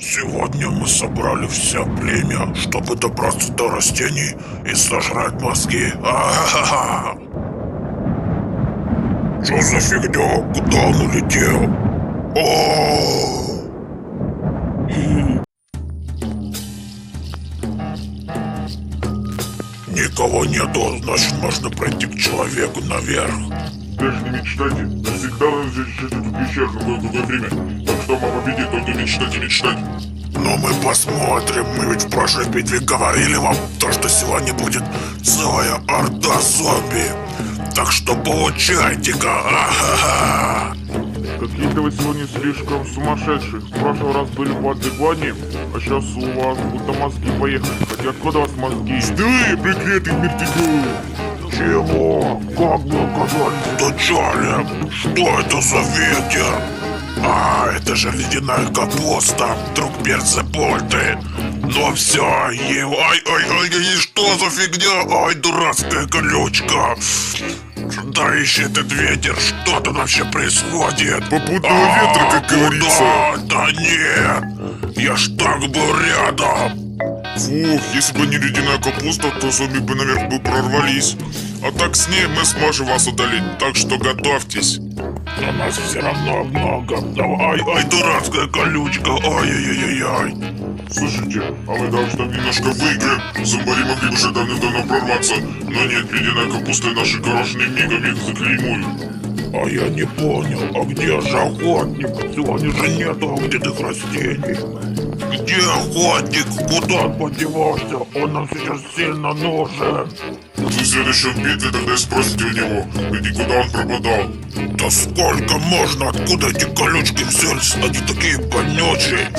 Сегодня мы собрали все племя, чтобы добраться до растений и сожрать мозги. А-ха-ха! Что за фигня? Куда он улетел? О! Никого нету, значит можно пройти к человеку наверх. Даже не мечтайте, навсегда надо защищать эту пещеру на какое время. Так что мы победим, только мечтать и мечтать. Но мы посмотрим, мы ведь в прошлой битве говорили вам, то, что сегодня будет целая орда зомби. Так что получайте-ка, а-ха-ха! Какие-то вы сегодня слишком сумасшедшие. В прошлый раз были подзыгвания, а сейчас у вас будто мозги поехали. Хотя откуда у вас мозги? Стой, проклятый мертвяков! Чего? Как мы оказались в начале? Что это за ветер? А, это же ледяная капуста, друг перца польты. Ну все, ай, что за фигня? Ай, дурацкая колючка. Да ищи этот ветер, что тут вообще происходит? Попутного ветра, как говорится. Да нет, я ж так был рядом. Фух, если бы не ледяная капуста, то зомби бы наверх бы прорвались. А так с ней мы сможем вас удалить, так что готовьтесь. Но нас все равно много. Давай, ай, дурацкая колючка, ай-яй-яй-яй. Слушайте, а мы даже там немножко выиграем. Зомбари могли бы уже давно прорваться. Но нет, ледяная капуста и наши горошины мигом их заклеймуют. А я не понял, а где же охотник? Сегодня же нету где-то растений. Где охотник? Куда он подевался? Он нам сейчас сильно нужен. В следующем битве тогда и спросите у него, где куда он пропадал. Да сколько можно? Откуда эти колючки взялись? Они такие вонючие.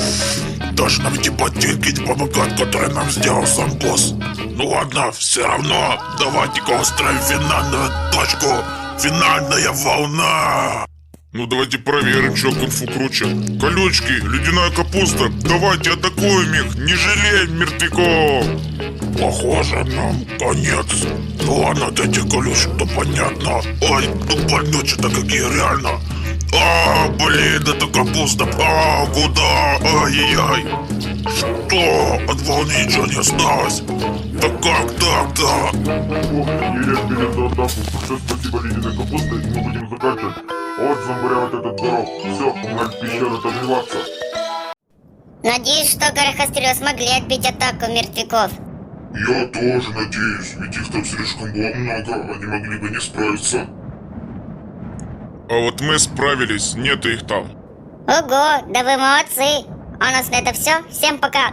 Даже нам эти ботинки не помогают, которые нам сделал сам босс. Ну ладно, все равно давайте-ка устроим финальную точку. Финальная волна. Ну давайте проверим, что кунг-фу круче. Колючки, ледяная капуста, давайте атакуем их, не жалеем мертвяков. Похоже, нам конец. Ну ладно, от этих колючек, то понятно. Ой, ну вонючие-то какие реально. А, блин, это капуста. А, куда? Ай-яй-яй. Что? От волны ничего не осталось. Да как так-то? Ох, еле билет за атаку. Все, спасибо, ледяная капуста, и мы будем заканчивать. Вот зомбаря вот этот здоров. Все, надо в пещеру отогреваться. Надеюсь, что горохострелы смогли отбить атаку мертвяков. Я тоже надеюсь, ведь их там слишком было много, они могли бы не справиться. А вот мы справились, нет их там. Ого, да вы молодцы. А у нас на это все. Всем пока.